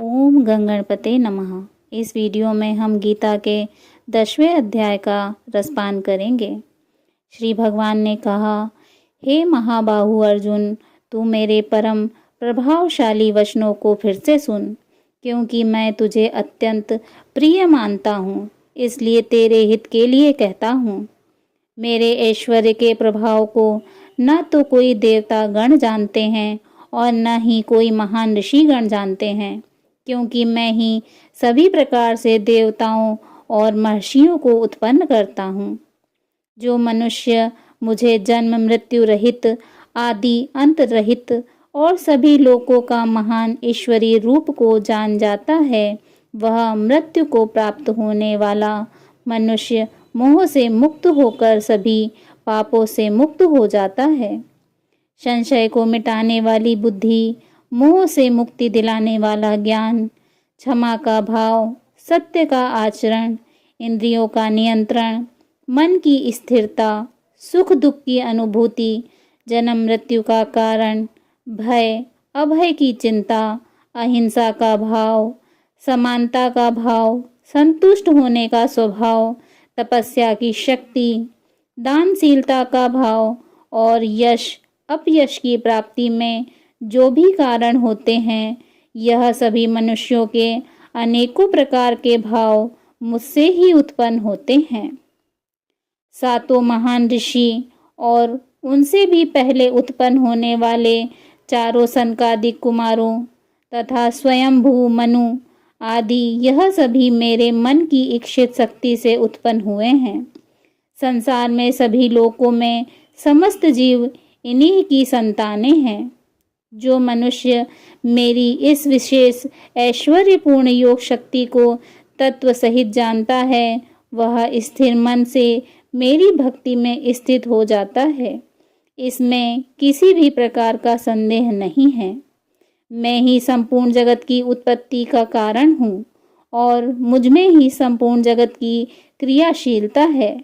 ओम गंगणपते नमः। इस वीडियो में हम गीता के 10वें अध्याय का रसपान करेंगे। श्री भगवान ने कहा, हे महाबाहु अर्जुन, तू मेरे परम प्रभावशाली वचनों को फिर से सुन, क्योंकि मैं तुझे अत्यंत प्रिय मानता हूँ, इसलिए तेरे हित के लिए कहता हूँ। मेरे ऐश्वर्य के प्रभाव को न तो कोई देवता गण जानते हैं और न ही कोई महान ऋषि गण जानते हैं, क्योंकि मैं ही सभी प्रकार से देवताओं और महर्षियों को उत्पन्न करता हूँ। जो मनुष्य मुझे जन्म मृत्यु रहित, आदि अंत रहित और सभी लोकों का महान ईश्वरीय रूप को जान जाता है, वह मृत्यु को प्राप्त होने वाला मनुष्य मोह से मुक्त होकर सभी पापों से मुक्त हो जाता है। संशय को मिटाने वाली बुद्धि, मोह से मुक्ति दिलाने वाला ज्ञान, क्षमा का भाव, सत्य का आचरण, इंद्रियों का नियंत्रण, मन की स्थिरता, सुख दुख की अनुभूति, जन्म मृत्यु का कारण, भय अभय की चिंता, अहिंसा का भाव, समानता का भाव, संतुष्ट होने का स्वभाव, तपस्या की शक्ति, दानशीलता का भाव और यश अपयश की प्राप्ति में जो भी कारण होते हैं, यह सभी मनुष्यों के अनेकों प्रकार के भाव मुझसे ही उत्पन्न होते हैं। सातों महान ऋषि और उनसे भी पहले उत्पन्न होने वाले चारों सनकादिक कुमारों तथा स्वयंभू मनु आदि, यह सभी मेरे मन की इच्छित शक्ति से उत्पन्न हुए हैं। संसार में सभी लोकों में समस्त जीव इन्हीं की संतानें हैं। जो मनुष्य मेरी इस विशेष ऐश्वर्यपूर्ण योग शक्ति को तत्व सहित जानता है, वह स्थिर मन से मेरी भक्ति में स्थित हो जाता है। इसमें किसी भी प्रकार का संदेह नहीं है। मैं ही संपूर्ण जगत की उत्पत्ति का कारण हूँ और मुझ में ही संपूर्ण जगत की क्रियाशीलता है।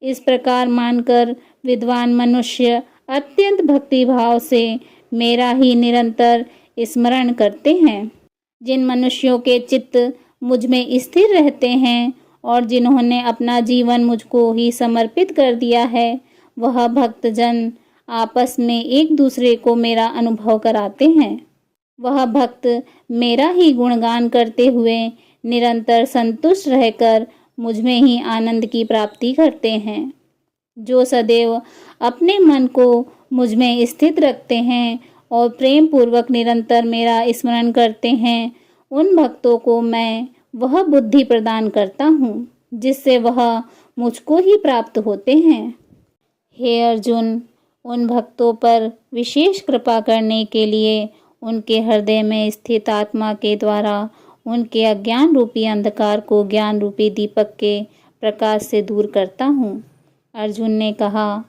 इस प्रकार मानकर विद्वान मनुष्य अत्यंत भक्ति भाव से मेरा ही निरंतर स्मरण करते हैं। जिन मनुष्यों के चित्त मुझ में स्थिर रहते हैं और जिन्होंने अपना जीवन मुझको ही समर्पित कर दिया है, वह भक्तजन आपस में एक दूसरे को मेरा अनुभव कराते हैं। वह भक्त मेरा ही गुणगान करते हुए निरंतर संतुष्ट रहकर मुझ में ही आनंद की प्राप्ति करते हैं। जो सदैव अपने मन को मुझ में स्थित रखते हैं और प्रेम पूर्वक निरंतर मेरा स्मरण करते हैं, उन भक्तों को मैं वह बुद्धि प्रदान करता हूँ जिससे वह मुझको ही प्राप्त होते हैं। हे अर्जुन, उन भक्तों पर विशेष कृपा करने के लिए उनके हृदय में स्थित आत्मा के द्वारा उनके अज्ञान रूपी अंधकार को ज्ञान रूपी दीपक के प्रकाश से दूर करता हूँ। अर्जुन ने कहा,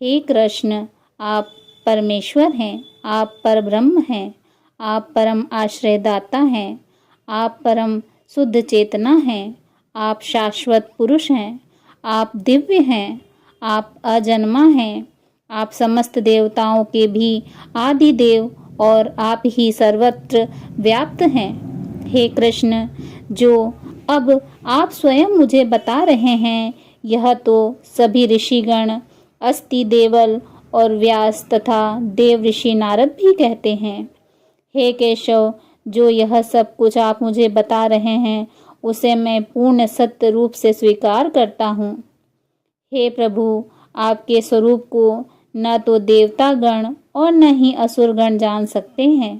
हे कृष्ण, आप परमेश्वर हैं, आप परब्रह्म हैं, आप परम आश्रयदाता हैं, आप परम शुद्ध चेतना हैं, आप शाश्वत पुरुष हैं, आप दिव्य हैं, आप अजन्मा हैं, आप समस्त देवताओं के भी आदि देव और आप ही सर्वत्र व्याप्त हैं। हे कृष्ण, जो अब आप स्वयं मुझे बता रहे हैं, यह तो सभी ऋषिगण, अस्ति देवल और व्यास तथा देव ऋषि नारद भी कहते हैं। हे केशव, जो यह सब कुछ आप मुझे बता रहे हैं, उसे मैं पूर्ण सत्य रूप से स्वीकार करता हूँ। हे प्रभु, आपके स्वरूप को न तो देवता गण और न ही असुर गण जान सकते हैं।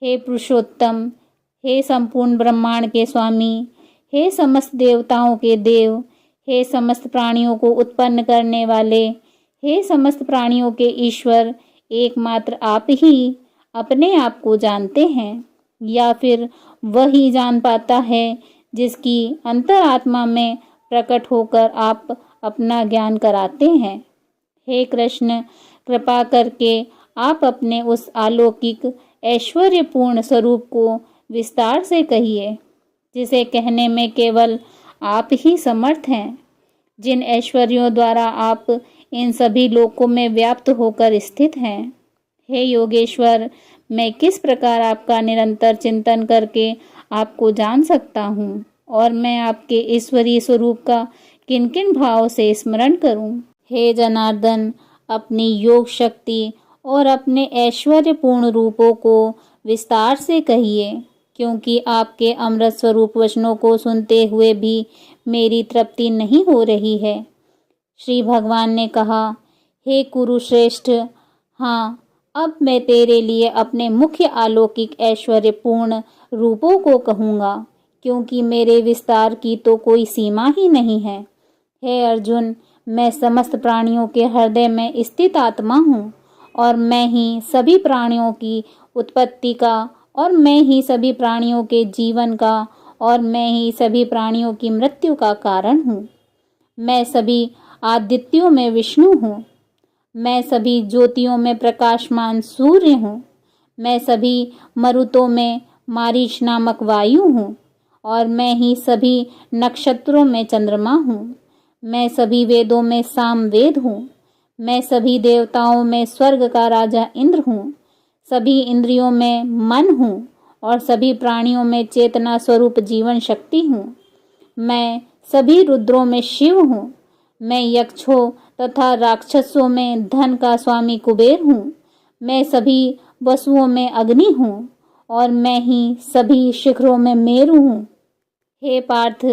हे पुरुषोत्तम, हे संपूर्ण ब्रह्मांड के स्वामी, हे समस्त देवताओं के देव, हे समस्त प्राणियों को उत्पन्न करने वाले, हे समस्त प्राणियों के ईश्वर, एकमात्र आप ही अपने आप को जानते हैं, या फिर वही जान पाता है जिसकी अंतरात्मा में प्रकट होकर आप अपना ज्ञान कराते हैं। हे कृष्ण, कृपा करके आप अपने उस अलौकिक ऐश्वर्यपूर्ण स्वरूप को विस्तार से कहिए, जिसे कहने में केवल आप ही समर्थ हैं। जिन ऐश्वर्यों द्वारा आप इन सभी लोकों में व्याप्त होकर स्थित हैं। हे योगेश्वर, मैं किस प्रकार आपका निरंतर चिंतन करके आपको जान सकता हूँ, और मैं आपके ईश्वरीय स्वरूप का किन किन भाव से स्मरण करूं। हे जनार्दन, अपनी योग शक्ति और अपने ऐश्वर्यपूर्ण रूपों को विस्तार से कहिए, क्योंकि आपके अमृत स्वरूप वचनों को सुनते हुए भी मेरी तृप्ति नहीं हो रही है। श्री भगवान ने कहा, हे कुरुश्रेष्ठ, हाँ, अब मैं तेरे लिए अपने मुख्य अलौकिक ऐश्वर्यपूर्ण रूपों को कहूँगा, क्योंकि मेरे विस्तार की तो कोई सीमा ही नहीं है। हे अर्जुन, मैं समस्त प्राणियों के हृदय में स्थित आत्मा हूँ, और मैं ही सभी प्राणियों की उत्पत्ति का, और मैं ही सभी प्राणियों के जीवन का, और मैं ही सभी प्राणियों की मृत्यु का कारण हूँ। मैं सभी आदित्यों में विष्णु हूँ। मैं सभी ज्योतियों में प्रकाशमान सूर्य हूँ। मैं सभी मरुतों में मारीच नामक वायु हूँ, और मैं ही सभी नक्षत्रों में चंद्रमा हूँ। मैं सभी वेदों में सामवेद हूँ। मैं सभी देवताओं में स्वर्ग का राजा इंद्र हूँ। सभी इंद्रियों में मन हूँ, और सभी प्राणियों में चेतना स्वरूप जीवन शक्ति हूँ। मैं सभी रुद्रों में शिव हूँ। मैं यक्षों तथा राक्षसों में धन का स्वामी कुबेर हूँ। मैं सभी वसुओं में अग्नि हूँ, और मैं ही सभी शिखरों में मेरु हूँ। हे पार्थ,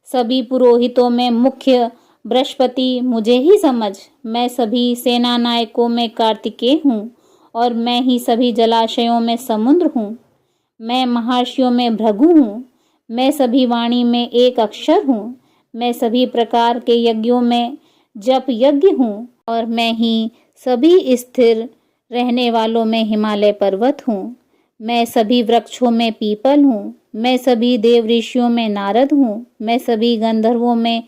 सभी पुरोहितों में मुख्य बृहस्पति मुझे ही समझ। मैं सभी सेना नायकों में कार्तिकेय हूँ, और मैं ही सभी जलाशयों में समुद्र हूँ। मैं महर्षियों में भृगु हूँ। मैं सभी वाणी में एक अक्षर हूँ। मैं सभी प्रकार के यज्ञों में जप यज्ञ हूँ, और मैं ही सभी स्थिर रहने वालों में हिमालय पर्वत हूँ। मैं सभी वृक्षों में पीपल हूँ। मैं सभी देव ऋषियों में नारद हूँ। मैं सभी गंधर्वों में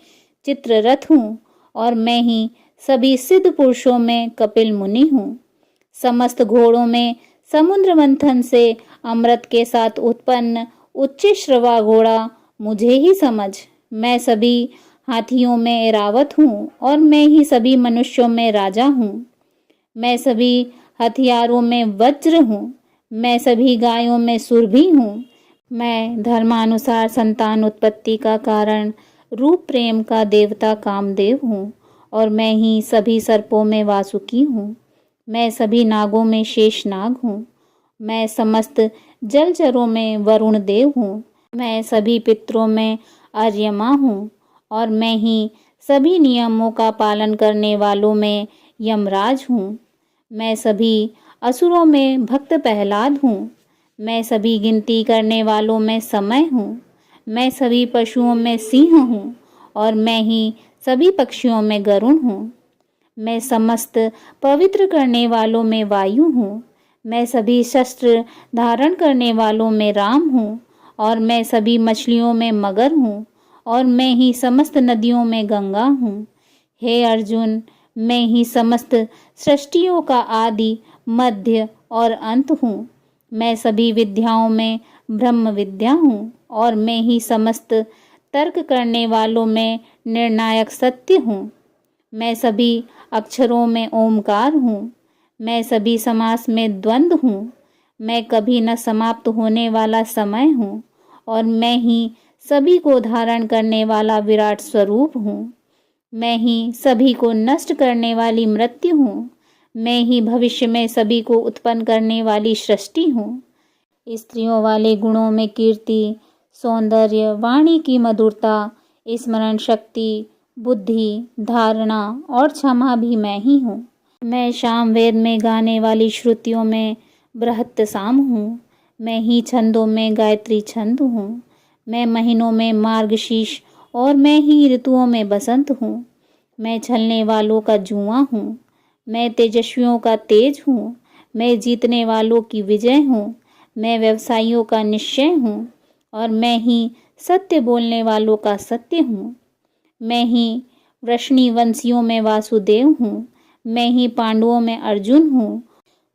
चित्ररथ हूँ, और मैं ही सभी सिद्ध पुरुषों में कपिल मुनि हूँ। समस्त घोड़ों में समुद्र मंथन से अमृत के साथ उत्पन्न उच्च श्रवा घोड़ा मुझे ही समझ। मैं सभी हाथियों में ऐरावत हूँ, और मैं ही सभी मनुष्यों में राजा हूँ। मैं सभी हथियारों में वज्र हूँ। मैं सभी गायों में सुरभि हूँ। मैं धर्मानुसार संतान उत्पत्ति का कारण, रूप प्रेम का देवता कामदेव हूँ, और मैं ही सभी सर्पों में वासुकी हूँ। मैं सभी नागों में शेषनाग हूँ। मैं समस्त जलचरों में वरुण देव हूँ। मैं सभी पितरों में आर्यमा हूँ, और मैं ही सभी नियमों का पालन करने वालों में यमराज हूँ। मैं सभी असुरों में भक्त प्रहलाद हूँ। मैं सभी गिनती करने वालों में समय हूँ। मैं सभी पशुओं में सिंह हूँ, और मैं ही सभी पक्षियों में गरुड़ हूँ। मैं समस्त पवित्र करने वालों में वायु हूँ। मैं सभी शस्त्र धारण करने वालों में राम हूँ, और मैं सभी मछलियों में मगर हूँ, और मैं ही समस्त नदियों में गंगा हूँ। हे अर्जुन, मैं ही समस्त सृष्टियों का आदि, मध्य और अंत हूँ। मैं सभी विद्याओं में ब्रह्म विद्या हूँ, और मैं ही समस्त तर्क करने वालों में निर्णायक सत्य हूँ। मैं सभी अक्षरों में ओमकार हूँ। मैं सभी समास में द्वंद्व हूँ। मैं कभी न समाप्त होने वाला समय हूँ, और मैं ही सभी को धारण करने वाला विराट स्वरूप हूँ। मैं ही सभी को नष्ट करने वाली मृत्यु हूँ। मैं ही भविष्य में सभी को उत्पन्न करने वाली सृष्टि हूँ। स्त्रियों वाले गुणों में कीर्ति, सौंदर्य, वाणी की मधुरता, स्मरण शक्ति, बुद्धि, धारणा और क्षमा भी मैं ही हूँ। मैं सामवेद में गाने वाली श्रुतियों में बृहत साम हूँ। मैं ही छंदों में गायत्री छंद हूँ। मैं महीनों में मार्गशीर्ष, और मैं ही ऋतुओं में बसंत हूँ। मैं छलने वालों का जुआ हूँ। मैं तेजस्वियों का तेज हूँ। मैं जीतने वालों की विजय हूँ। मैं व्यवसायियों का निश्चय हूँ, और मैं ही सत्य बोलने वालों का सत्य हूँ। मैं ही वृष्णि वंशियों में वासुदेव हूँ। मैं ही पांडवों में अर्जुन हूँ।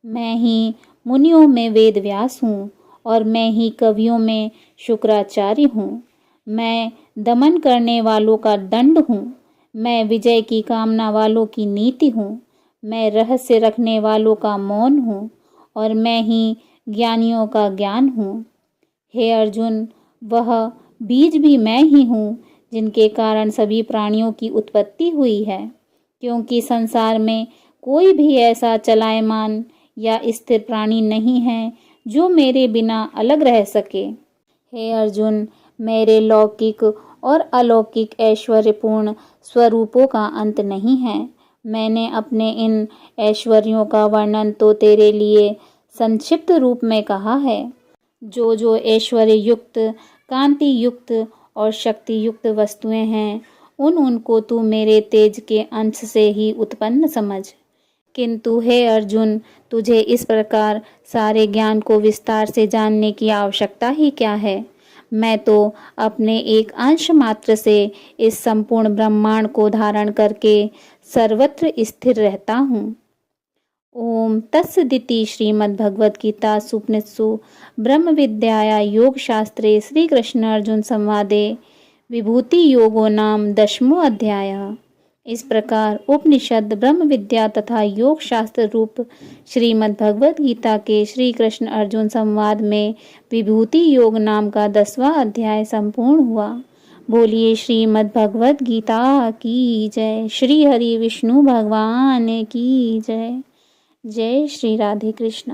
मैं ही मुनियों में वेद व्यास हूँ, और मैं ही कवियों में शुक्राचार्य हूँ। मैं दमन करने वालों का दंड हूँ। मैं विजय की कामना वालों की नीति हूँ। मैं रहस्य रखने वालों का मौन हूँ, और मैं ही ज्ञानियों का ज्ञान हूँ। हे अर्जुन, वह बीज भी मैं ही हूँ जिनके कारण सभी प्राणियों की उत्पत्ति हुई है, क्योंकि संसार में कोई भी ऐसा चलायमान या स्थिर प्राणी नहीं है जो मेरे बिना अलग रह सके। हे अर्जुन, मेरे लौकिक और अलौकिक ऐश्वर्यपूर्ण स्वरूपों का अंत नहीं है। मैंने अपने इन ऐश्वर्यों का वर्णन तो तेरे लिए संक्षिप्त रूप में कहा है। जो ऐश्वर्य युक्त, कांति युक्त और शक्ति युक्त वस्तुएं हैं, उनको तू मेरे तेज के अंश से ही उत्पन्न समझ। किंतु हे अर्जुन, तुझे इस प्रकार सारे ज्ञान को विस्तार से जानने की आवश्यकता ही क्या है? मैं तो अपने एक अंश मात्र से इस संपूर्ण ब्रह्मांड को धारण करके सर्वत्र स्थिर रहता हूँ। ओम तत्सदिति। श्रीमद्भगवद्गीतासु उपनिषत्सु ब्रह्म विद्याया योग शास्त्रे श्री कृष्ण अर्जुन संवादे विभूति योगो नाम 10वां अध्याय। इस प्रकार उपनिषद, ब्रह्म विद्या तथा योग शास्त्र रूप श्रीमद् भगवद गीता के श्री कृष्ण अर्जुन संवाद में विभूति योग नाम का 10वां अध्याय संपूर्ण हुआ। बोलिए श्रीमद् भगवद गीता की जय। श्री हरि विष्णु भगवान की जय। जय श्री राधे कृष्ण।